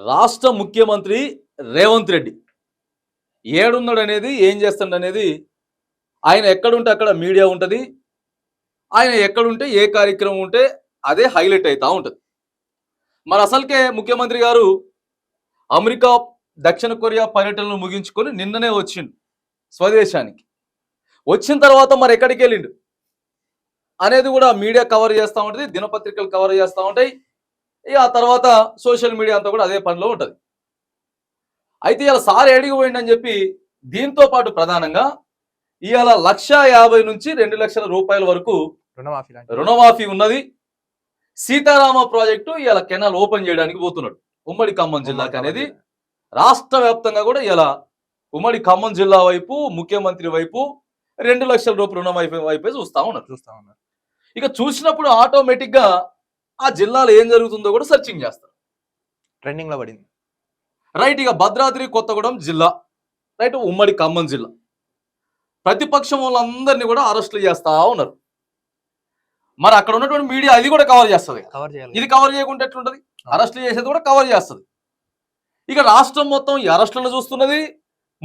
రాష్ట్ర ముఖ్యమంత్రి రేవంత్ రెడ్డి ఏడున్నాడు అనేది ఏం చేస్తాడు అనేది ఆయన ఎక్కడుంటే అక్కడ మీడియా ఉంటుంది. ఆయన ఎక్కడుంటే ఏ కార్యక్రమం ఉంటే అదే హైలైట్ అవుతా ఉంటుంది. మరి అసలుకే ముఖ్యమంత్రి గారు అమెరికా దక్షిణ కొరియా పర్యటనలు ముగించుకొని నిన్ననే వచ్చిండు స్వదేశానికి. వచ్చిన తర్వాత మరి ఎక్కడికి వెళ్ళిండు అనేది కూడా మీడియా కవర్ చేస్తూ ఉంటుంది, దినపత్రికలు కవర్ చేస్తూ ఉంటాయి. ఇక ఆ తర్వాత సోషల్ మీడియా అంతా కూడా అదే పనిలో ఉంటుంది. అయితే ఇలా సార్ ఏడికి పోయిండని చెప్పి దీంతో పాటు ప్రధానంగా ఇవాళ 1,50,000 నుంచి 2,00,000 రూపాయల వరకు రుణమాఫీ ఉన్నది. సీతారామ ప్రాజెక్టు ఇవాళ కెనాల్ ఓపెన్ చేయడానికి పోతున్నాడు ఉమ్మడి ఖమ్మం జిల్లాకి అనేది రాష్ట్ర వ్యాప్తంగా కూడా ఇలా ఉమ్మడి ఖమ్మం జిల్లా వైపు ముఖ్యమంత్రి వైపు 2,00,000 రూపాయల రుణమాఫీ వైపే చూస్తా ఉన్నారు. ఇక చూసినప్పుడు ఆటోమేటిక్ గా ఆ జిల్లాలో ఏం జరుగుతుందో కూడా సెర్చింగ్ చేస్తారు. ట్రెండింగ్ లో పడింది. రైట్. ఇక భద్రాద్రి కొత్తగూడెం జిల్లా, రైట్, ఉమ్మడి ఖమ్మం జిల్లా ప్రతిపక్షం వాళ్ళందరినీ కూడా అరెస్టులు చేస్తా ఉన్నారు. మరి అక్కడ ఉన్నటువంటి మీడియా అది కూడా కవర్ చేస్తుంది. ఇది కవర్ చేయకుండా ఎట్లుంటది? అరెస్టులు చేసేది కూడా కవర్ చేస్తుంది. ఇక రాష్ట్రం మొత్తం ఈ అరెస్టులను చూస్తున్నది,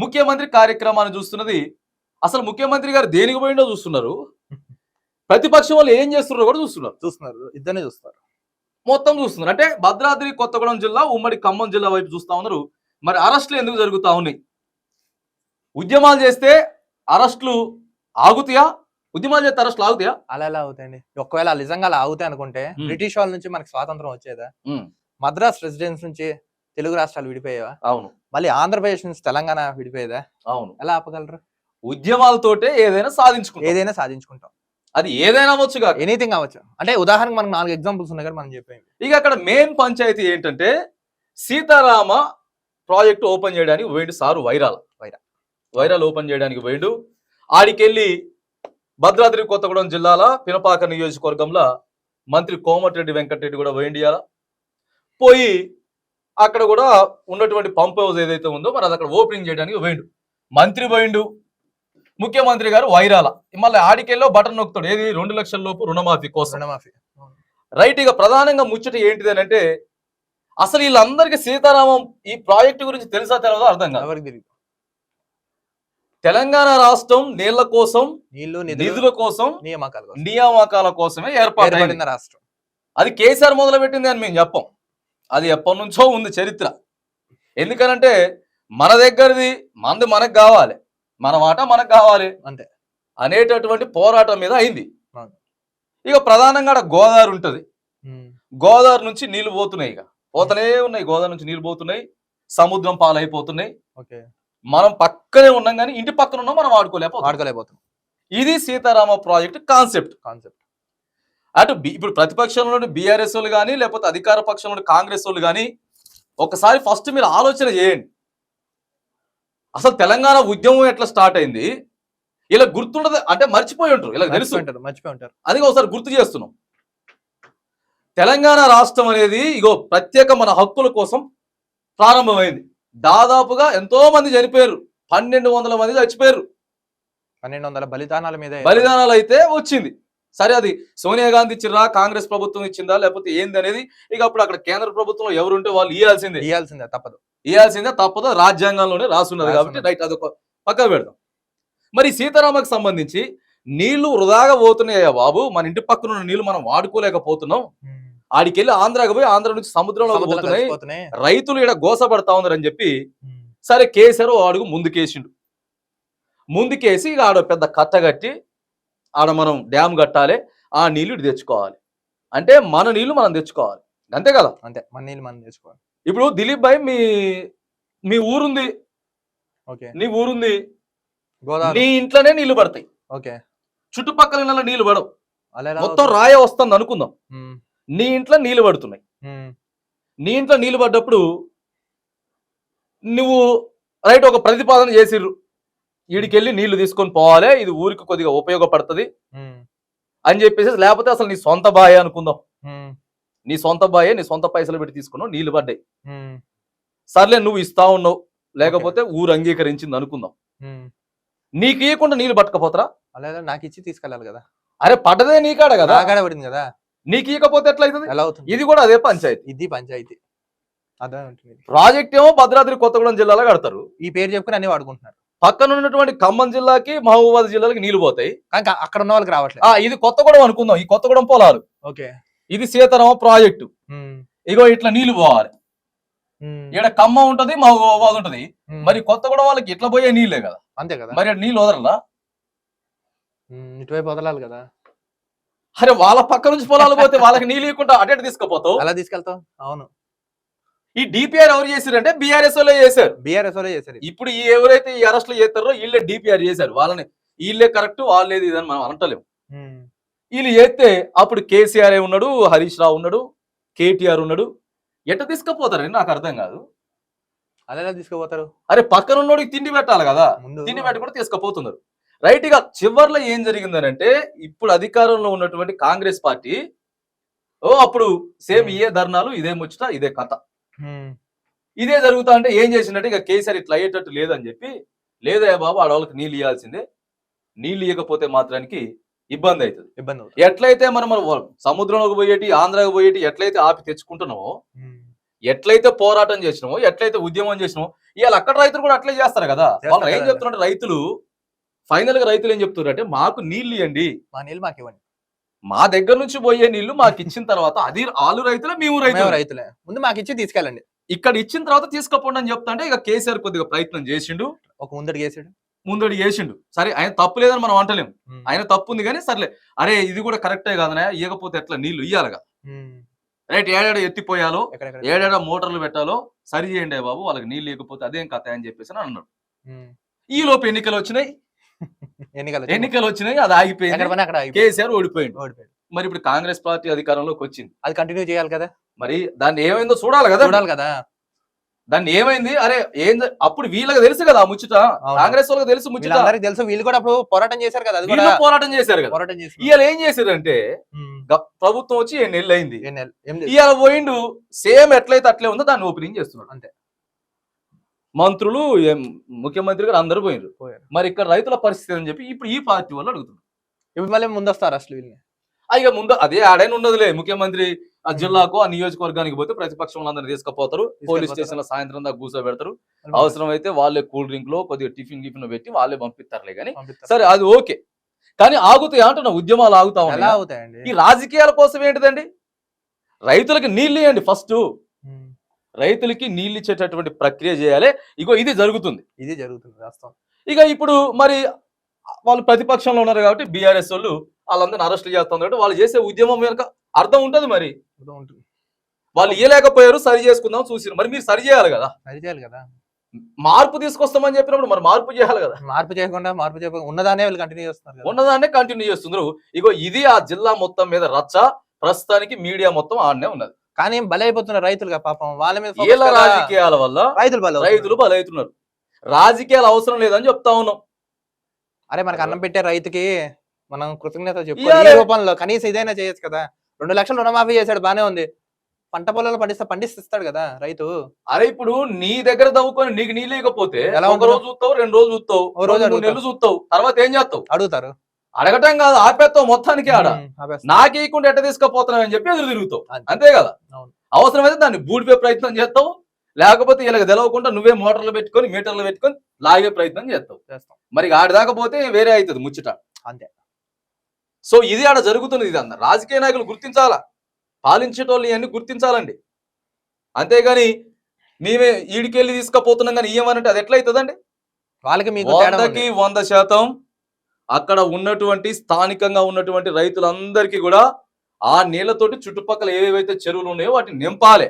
ముఖ్యమంత్రి కార్యక్రమాన్ని చూస్తున్నది. అసలు ముఖ్యమంత్రి గారు దేనికి పోయిండో చూస్తున్నారు, ప్రతిపక్షం వాళ్ళు ఏం చేస్తున్నారో కూడా చూస్తున్నారు. ఇద్దరిని చూస్తారు, మొత్తం చూస్తున్నారు. అంటే భద్రాద్రి కొత్తగూడెం జిల్లా ఉమ్మడి ఖమ్మం జిల్లా వైపు చూస్తా ఉన్నారు. మరి అరెస్టులు ఎందుకు జరుగుతా ఉన్నాయి? ఉద్యమాలు చేస్తే అరెస్టులు ఆగుతాయా? ఉద్యమాలు చేస్తే అరెస్టులు ఆగుతాయా? అలా ఎలా అవుతాయండి? ఒకవేళ నిజంగా అలా అవుతాయి అనుకుంటే బ్రిటిష్ వాళ్ళ నుంచి మనకి స్వాతంత్రం వచ్చేదా? మద్రాస్ రెసిడెన్స్ నుంచి తెలుగు రాష్ట్రాలు విడిపోయేవా? అవును. మళ్ళీ ఆంధ్రప్రదేశ్ నుంచి తెలంగాణ విడిపోయేదా? అవును. ఎలా ఆపగలరు? ఉద్యమాలతోటే ఏదైనా సాధించుకుంటాం. అది ఏదైనా అవ్వచ్చు కాదు, ఎనీథింగ్ అవ్వచ్చు. అంటే ఉదాహరణకు మనకు 4 ఎగ్జాంపుల్స్ ఉన్నాయి కదా మనం చెప్పేవి. ఇక అక్కడ మెయిన్ పంచాయతీ ఏంటంటే సీతారామ ప్రాజెక్టు ఓపెన్ చేయడానికి పోయిండు సారు వైరాల్ ఓపెన్ చేయడానికి పోయిండు. ఆడికెళ్ళి భద్రాద్రి కొత్తగూడెం జిల్లాల పినపాక నియోజకవర్గంలో మంత్రి కోమటిరెడ్డి వెంకటరెడ్డి కూడా పోయి అక్కడ కూడా ఉన్నటువంటి పంప్ హౌస్ ఏదైతే ఉందో మరి అది అక్కడ ఓపెనింగ్ చేయడానికి పోయిండు. మంత్రి పోయిండు, ముఖ్యమంత్రి గారు వైరాల మళ్ళీ ఆడికెళ్ళో బటన్ నొక్కుతాడు. ఏది? 2,00,000 లోపు రుణమాఫీ కోసం. రైట్. ఇక ప్రధానంగా ముచ్చట ఏంటిది అని అంటే అసలు వీళ్ళందరికీ సీతారామం ఈ ప్రాజెక్టు గురించి తెలుసా తెలియదో అర్థం కాదు. తెలంగాణ రాష్ట్రం నీళ్ల కోసం, నిధుల కోసం, నియామకాల కోసమే ఏర్పాటైంది రాష్ట్రం. అది కేసీఆర్ మొదలు పెట్టింది అని మేము చెప్పం. అది ఎప్పటి నుంచో ఉంది చరిత్ర. ఎందుకనంటే మన దగ్గరది మనది మనకు కావాలి, మన మాట మనకు కావాలి అంతే అనేటటువంటి పోరాటం మీద అయింది. ఇక ప్రధానంగా గోదావరి ఉంటది. గోదావరి నుంచి నీళ్లు పోతున్నాయి, ఇక పోతూనే ఉన్నాయి. గోదావరి నుంచి నీళ్లు పోతున్నాయి, సముద్రం పాలైపోతున్నాయి. మనం పక్కనే ఉన్నాం కానీ ఇంటి పక్కన ఉన్నాం, మనం ఆడుకోలేకపోతున్నాం. ఇది సీతారామ ప్రాజెక్ట్ కాన్సెప్ట్. అటు ఇప్పుడు ప్రతిపక్షంలోని బీఆర్ఎస్ వాళ్ళు కానీ లేకపోతే అధికార పక్షంలోని కాంగ్రెస్ వాళ్ళు కానీ ఒకసారి ఫస్ట్ మీరు ఆలోచన చేయండి. అసలు తెలంగాణ ఉద్యమం ఎట్లా స్టార్ట్ అయింది ఇలా గుర్తుండదు అంటే మర్చిపోయి ఉంటారు, ఇలా మర్చిపోయి ఉంటారు. అది ఒకసారి గుర్తు చేస్తున్నాం. తెలంగాణ రాష్ట్రం అనేది ఇగో ప్రత్యేక మన హక్కుల కోసం ప్రారంభమైంది. దాదాపుగా ఎంతో మంది చనిపోయారు, 1,200 మంది చచ్చిపోయారు. 1,200 బలిదానాలు అయితే వచ్చింది. సరే, అది సోనియా గాంధీ ఇచ్చిరా, కాంగ్రెస్ ప్రభుత్వం ఇచ్చిందా లేకపోతే ఏంది అనేది ఇక అప్పుడు అక్కడ కేంద్ర ప్రభుత్వంలో ఎవరుంటే వాళ్ళు ఇవ్వాల్సిందే తప్పదు. రాజ్యాంగంలోనే రాసున్నది కాబట్టి రైట్, అదొక పక్క పెడదాం. మరి సీతారామకు సంబంధించి నీళ్లు వృధాగా పోతున్నాయా బాబు, మన ఇంటి పక్కన ఉన్న నీళ్లు మనం వాడుకోలేకపోతున్నాం. ఆడికెళ్ళి ఆంధ్రాకి పోయి ఆంధ్ర నుంచి సముద్రంలో పోతున్నాయి, రైతులు ఇక్కడ గోసపడతా ఉన్నారని చెప్పి సరే కేసీఆర్ అడుగు ముందుకేసి ఇక ఆడ పెద్ద కట్ట కట్టి ఆడ మనం డ్యామ్ కట్టాలి, ఆ నీళ్లు ఇటు తెచ్చుకోవాలి. అంటే మన నీళ్లు మనం తెచ్చుకోవాలి, అంతే కదా? అంతే, మన నీళ్ళు మనం తెచ్చుకోవాలి. ఇప్పుడు దిలీప్ భాయ్ మీ ఊరుంది, నీ ఊరుంది, నీ ఇంట్లోనే నీళ్లు పడతాయి, చుట్టుపక్కల ఇళ్ళలో నీళ్లు పడవు, మొత్తం రాయ వస్తుంది అనుకుందాం. నీ ఇంట్లో నీళ్లు పడుతున్నాయి. నీ ఇంట్లో నీళ్లు పడ్డప్పుడు నువ్వు రైట్ ఒక ప్రతిపాదన చేసిర్రు, వీడికెళ్ళి నీళ్లు తీసుకొని పోవాలి, ఇది ఊరికి కొద్దిగా ఉపయోగపడుతుంది అని చెప్పేసి. లేకపోతే అసలు నీ సొంత బాయే అనుకుందాం, నీ సొంత బాయే, నీ సొంత పైసలు పెట్టి తీసుకున్నావు, నీళ్లు పడ్డాయి. సర్లే నువ్వు ఇస్తా ఉన్నావు, లేకపోతే ఊరు అంగీకరించింది అనుకుందాం. నీకు ఇవ్వకుండా నీళ్లు పట్టకపోతారా? అలా నాకు ఇచ్చి తీసుకెళ్ళాలి కదా. అరే పడ్డదే నీకాడ కదా, పడింది కదా, నీకు ఇవ్వకపోతే ఎట్లా అవుతుంది? ఇది కూడా అదే పంచాయతీ. ఇది పంచాయతీ. అదే ఉంటుంది. ప్రాజెక్ట్ ఏమో భద్రాద్రి కొత్తగూడెం జిల్లాలో కడతారు, ఈ పేరు చెప్పుకుని అన్ని వాడుకుంటున్నారు. పక్కన ఉన్నటువంటి ఖమ్మం జిల్లాకి మహబూబాబాద్ జిల్లాకి నీళ్లు పోతాయి. కానీ అక్కడ ఉన్న వాళ్ళకి రావట్లేదు. ఇది కొత్తగూడెం అనుకుందాం, ఈ కొత్తగూడెం పొలాలు, ఓకే, ఇది సీతారామ ప్రాజెక్టు, ఇగో ఇట్లా నీళ్లు పోవాలి. ఇక్కడ ఖమ్మం ఉంటది, మహబూబాబాద్ ఉంటది, మరి కొత్తగూడెం వాళ్ళకి ఇట్లా పోయే నీళ్ళే కదా, అంతే కదా, మరి నీళ్ళు వదలరా? ఇటువైపు వదలాలి కదా. అరే వాళ్ళ పక్క నుంచి పొలాలు పోతే వాళ్ళకి నీళ్ళు ఇవ్వకుండా అటెంట్ తీసుకుపోతావు, అలా తీసుకెళ్తావు. అవును, ఈ డిపిఆర్ ఎవరు చేశారంటే బీఆర్ఎస్ వాళ్ళే చేశారు. బీఆర్ఎస్ వాళ్ళే చేశారు. ఇప్పుడు ఎవరైతే ఈ అరెస్టులు చేస్తారో వీళ్ళే డిపిఆర్ చేశారు, వాళ్ళని వీళ్ళే కరెక్ట్, వాళ్ళేది ఇదని మనం అంటలేము. వీళ్ళు చేస్తే అప్పుడు కేసీఆర్ ఉన్నాడు, హరీష్ రావు ఉన్నాడు, కేటీఆర్ ఉన్నాడు, ఎట్ట తీసుకుపోతారని నాకు అర్థం కాదు. అలా తీసుకుపోతారు. అరే పక్కన ఉన్నోడికి తిండి పెట్టాలి కదా, తిండి పెట్టి కూడా తీసుకుపోతున్నారు. రైట్ గా చివర్లో ఏం జరిగిందనంటే ఇప్పుడు అధికారంలో ఉన్నటువంటి కాంగ్రెస్ పార్టీ అప్పుడు సేమ్ ఇదే ధర్నాలు, ఇదే ముచ్చట, ఇదే కథ, ఇదే జరుగుతా అంటే ఏం చేసిందంటే ఇక కేసీఆర్ ఇట్లా అయ్యేటట్టు లేదని చెప్పి, లేదా బాబు ఆడవాళ్ళకి నీళ్ళు ఇవ్వాల్సిందే, నీళ్ళు ఇవ్వకపోతే మాత్రానికి ఇబ్బంది అవుతుంది. ఎట్లయితే మనం సముద్రంలోకి పోయేటి, ఆంధ్రాకి పోయేటి ఎట్లయితే ఆపి తెచ్చుకుంటున్నామో, ఎట్లయితే పోరాటం చేసినామో, ఎట్లయితే ఉద్యమం చేసినామో, ఇవాళ అక్కడ రైతులు కూడా అట్లే చేస్తారు కదా. వాళ్ళు ఏం చెప్తున్నారు, రైతులు ఫైనల్ గా రైతులు ఏం చెప్తున్నారు అంటే మాకు నీళ్లు ఇవ్వండి, మా నీళ్ళు మాకు ఇవ్వండి, మా దగ్గర నుంచి పోయే నీళ్లు మాకు ఇచ్చిన తర్వాత, అది వాళ్ళు రైతులే మేము రైతులే, ముందు మాకు ఇచ్చి తీసుకెళ్ళండి, ఇక్కడ ఇచ్చిన తర్వాత తీసుకపోండి అని చెప్తా అంటే ఇక కేసీఆర్ కొద్దిగా ప్రయత్నం చేసిండు, ఒక ముందడి చేసిండు. సరే ఆయన తప్పు లేదని మనం అంటలేం, ఆయన తప్పు ఉంది కానీ సర్లే, అరే ఇది కూడా కరెక్టే కాదనా, ఇవ్వకపోతే ఎట్లా నీళ్లు ఇయ్యాలిగా, రైట్, ఏడాడ ఎత్తిపోయాలో, ఏడాడ మోటార్లు పెట్టాలో సరి చేయండి బాబు, వాళ్ళకి నీళ్ళు ఇవ్వకపోతే అదేం కథ అని చెప్పేసి అని అన్నాడు. ఈ లోపు ఎన్నికలు వచ్చినాయి, అది ఆగిపోయింది, కేసీఆర్ ఓడిపోయింది. మరి ఇప్పుడు కాంగ్రెస్ పార్టీ అధికారంలోకి వచ్చింది, అది కంటిన్యూ చేయాలి కదా, మరి దాన్ని ఏమైందో చూడాలి కదా. దాన్ని ఏమైంది, అరే ఏం అప్పుడు వీళ్ళకి తెలుసు కదా ఆ ముచ్చట, కాంగ్రెస్ వాళ్ళకి తెలుసు ముచ్చట, తెలుసు, వీళ్ళు కూడా అప్పుడు పోరాటం చేశారు కదా, పోరాటం చేశారు కదా. ఇవాళ ఏం చేశారంటే ప్రభుత్వం వచ్చి 7 నెలలు అయింది, ఇవాళ పోయిండు సేమ్ ఎట్లయితే అట్లే ఉందో దాన్ని ఓపెనింగ్ చేస్తున్నాడు అంతే. మంత్రులు, ముఖ్యమంత్రి గారు అందరూ పోయినారు. మరి ఇక్కడ రైతుల పరిస్థితి అని చెప్పి ఇప్పుడు ఈ పార్టీ వాళ్ళు అడుగుతున్నారు. ఇప్పుడు మళ్ళీ ముందు వస్తారు అసలు వీళ్ళని, ఇక ముందు అదే ఆడైనా ఉన్నదిలే, ముఖ్యమంత్రి ఆ జిల్లాకు ఆ నియోజకవర్గానికి పోతే ప్రతిపక్షం అందరినీ తీసుకుపోతారు, పోలీస్ స్టేషన్ లో సాయంత్రం దాకా కూర్చోబెడతారు, అవసరం అయితే వాళ్ళే కూల్ డ్రింక్ లో కొద్దిగా టిఫిన్ పెట్టి వాళ్ళే పంపిస్తారులే. కానీ సరే అది ఓకే, కానీ ఆగుతాయి అంటున్నా, ఉద్యమాలు ఆగుతా ఉన్నాయి. ఈ రాజకీయాల కోసం ఏంటిదండి, రైతులకి నీళ్ళు ఇవ్వండి ఫస్ట్, రైతులకి నీళ్ళు ఇచ్చేటటువంటి ప్రక్రియ చేయాలి. ఇగో ఇది జరుగుతుంది వాస్తవం. ఇక ఇప్పుడు మరి వాళ్ళు ప్రతిపక్షంలో ఉన్నారు కాబట్టి బీఆర్ఎస్ వాళ్ళు వాళ్ళందరినీ అరెస్టులు చేస్తున్నారు కాబట్టి వాళ్ళు చేసే ఉద్యమం వెనుక అర్థం ఉంటుంది. మరి వాళ్ళు ఇవ్వలేకపోయారు, సరి చేసుకుందాం చూసిరు, మరి మీరు సరి చేయాలి కదా, మార్పు తీసుకొస్తామని చెప్పినప్పుడు మరి మార్పు చేయాలి కదా. మార్పు చేయకుండా ఉన్నదాన్నే కంటిన్యూ చేస్తున్నారు. ఇగో ఇది ఆ జిల్లా మొత్తం మీద రచ్చ, ప్రస్తుతానికి మీడియా మొత్తం ఆడనే ఉన్నది. కానీ బలైపోతున్నారు రైతులుగా, పాపం వాళ్ళ మీద రాజకీయాల వల్ల రైతులు బలవుతున్నారు. రాజకీయాలు అవసరం లేదని చెప్తా ఉన్నాం. అరే మనకు అన్నం పెట్టే రైతుకి మనం కృతజ్ఞత చెప్పి రూపంలో కనీసం ఇదైనా చేయొచ్చు కదా. 2 లక్షలు రుణమాఫీ చేశాడు, బానే ఉంది, పంట పొలాలు పండిస్తాడు కదా రైతు. అరే ఇప్పుడు నీ దగ్గర దవ్వుకొని నీకు నీళ్ళు లేకపోతే ఒక రోజు చూస్తావు, 2 రోజులు చూస్తావు, 2 నెలలు చూస్తావు, తర్వాత ఏం చేస్తావు, అడుగుతారు. అడగటం కాదు, ఆపేస్తావు మొత్తానికి. ఆడ నాకేయకుండా ఎట్ట తీసుకుపోతున్నావు అని చెప్పి ఎదురు తిరుగుతావు, అంతే కదా. అవసరమైతే దాన్ని బూడిపే ప్రయత్నం చేస్తావు, లేకపోతే వీళ్ళకి తెలవకుండా నువ్వే మోటార్లు పెట్టుకొని మీటర్లు పెట్టుకొని లాగే ప్రయత్నం చేస్తావు. మరి ఆడి దాకపోతే వేరే అవుతుంది ముచ్చట, అంతే. సో ఇది ఆడ జరుగుతున్నది. ఇది అన్న రాజకీయ నాయకులు గుర్తించాలా, పాలించేటోళ్ళు ఇవన్నీ గుర్తించాలండి. అంతేగాని మేమే ఈడికెళ్ళి తీసుకుపోతున్నాం కానీ ఇయ్యమనంటే అది ఎట్లయితుందండి. వాళ్ళకి 100% అక్కడ ఉన్నటువంటి స్థానికంగా ఉన్నటువంటి రైతులందరికీ కూడా ఆ నీళ్లతోటి చుట్టుపక్కల ఏవేవైతే చెరువులు ఉన్నాయో వాటిని నింపాలి.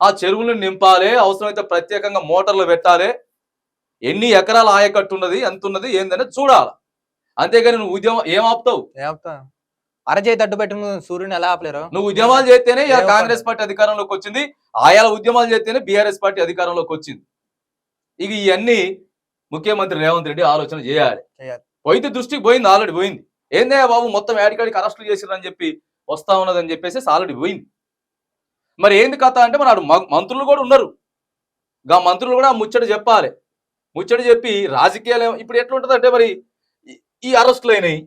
ఆ చెరువులను నింపాలి, అవసరమైతే ప్రత్యేకంగా మోటార్లు పెట్టాలి, ఎన్ని ఎకరాల ఆయకట్టు ఉన్నది, ఎంత ఉన్నది ఏందనేది చూడాలి. అంతేగాని నువ్వు ఉద్యమం ఏం ఆపుతావు, అరచేతి అడ్డు పెట్టిన సూర్యుని ఎలా ఆపలేరు. నువ్వు ఉద్యమాలు చేస్తేనే కాంగ్రెస్ పార్టీ అధికారంలోకి వచ్చింది, ఆయా ఉద్యమాలు చేస్తేనే బీఆర్ఎస్ పార్టీ అధికారంలోకి వచ్చింది. ఇక ఇవన్నీ ముఖ్యమంత్రి రేవంత్ రెడ్డి ఆలోచన చేయాలి. పోయితే దృష్టికి పోయింది, ఆల్రెడీ పోయింది. ఏందే బాబు మొత్తం ఏడికాడికి అరెస్టులు చేసిరని చెప్పి వస్తా ఉన్నదని చెప్పేసి ఆల్రెడీ పోయింది. మరి ఏంది కథ అంటే మరి ఆడు మంత్రులు కూడా ఉన్నారు, గా మంత్రులు కూడా ముచ్చట చెప్పాలి. ముచ్చట చెప్పి రాజకీయాలు ఇప్పుడు ఎట్లుంటది అంటే మరి ఈ అరెస్టులు అయినాయి,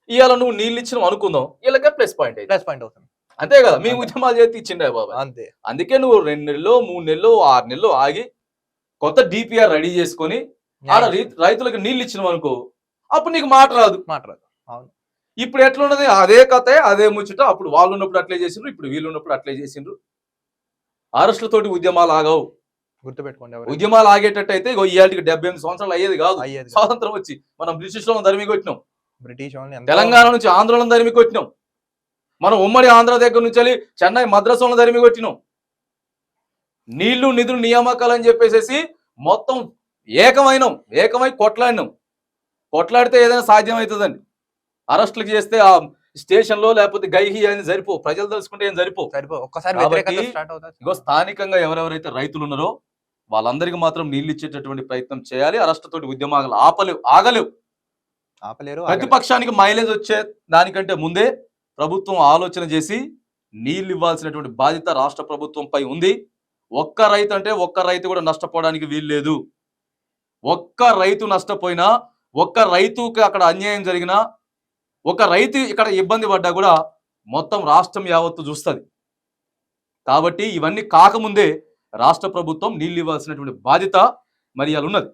ఇవాళ నువ్వు నీళ్ళు ఇచ్చినావు అనుకుందాం, వీళ్ళకే ప్లస్ పాయింట్ అవుతుంది. అంతే కదా, మీ అంతే. ఉద్యమాలు చేతి ఇచ్చిండే బాబా. అంతే. అందుకే నువ్వు 2 నెలలు 3 నెలలు 6 నెలలు ఆగి కొత్త డిపిఆర్ రెడీ చేసుకొని ఆడ రైతులకు నీళ్ళు ఇచ్చినావు అనుకో, అప్పుడు నీకు మాట రాదు. మాట్లాడు. అవును. ఇప్పుడు ఎట్లున్నది, అదే కథే అదే ముచ్చట. అప్పుడు వాళ్ళు ఉన్నప్పుడు అట్లే చేసిండ్రు, ఇప్పుడు వీళ్ళు ఉన్నప్పుడు అట్లే చేసిండ్రు. అరెస్టులతోటి ఉద్యమాలు ఆగవు. గుర్తుపెట్టుకోండి ఎవరు ఉద్యమాలు ఆగేటట్టు అయితే ఇగో ఇవాళకి 78 సంవత్సరాలు అయ్యేది కాదు. అయ్యేది కాదు. స్వాతంత్రం వచ్చి మనం బ్రిటిష్ వాళ్ళని తరిమి కొట్టినాం, బ్రిటిష్ వాళ్ళని ఎంతో తెలంగాణ నుంచి ఆంధ్రోళన తరిమి కొట్టినాం, మనం ఉమ్మడి ఆంధ్ర దగ్గర నుంచి వెళ్ళి చెన్నై మద్రాసు వాళ్ళని తరిమి కొట్టినాం. నీళ్లు నిధులు నియామకాలు అని చెప్పేసి మొత్తం ఏకమై కొట్లాడితే ఏదైనా సాధ్యం అవుతుందండి. అరెస్టులకు చేస్తే ఆ స్టేషన్ లో లేకపోతే గైహి అని సరిపో, ప్రజలు తెలుసుకుంటే ఏం సరిపో. ఒక్కసారి కాబట్టి వ్యతిరేకత స్టార్ట్ అవుతుంది. ఇగో స్థానికంగా ఎవరెవరైతే రైతులు ఉన్నారో వాళ్ళందరికీ మాత్రం నీళ్ళు ఇచ్చేటటువంటి ప్రయత్నం చేయాలి. అరెస్ట్ తోటి ఉద్యమాలు ఆగలేవు. ఆపలేరు. ప్రతిపక్షానికి మైలేజ్ వచ్చే దానికంటే ముందే ప్రభుత్వం ఆలోచన చేసి నీళ్లు ఇవ్వాల్సినటువంటి బాధ్యత రాష్ట్ర ప్రభుత్వంపై ఉంది. ఒక్క రైతు కూడా నష్టపోవడానికి వీల్లేదు. ఒక్క రైతు నష్టపోయినా, ఒక్క రైతుకి అక్కడ అన్యాయం జరిగినా, ఒక రైతు ఇక్కడ ఇబ్బంది పడ్డా కూడా మొత్తం రాష్ట్రం యావత్తు చూస్తుంది. కాబట్టి ఇవన్నీ కాకముందే రాష్ట్ర ప్రభుత్వం నీళ్ళు ఇవ్వాల్సినటువంటి బాధ్యత మరి అలా ఉన్నది.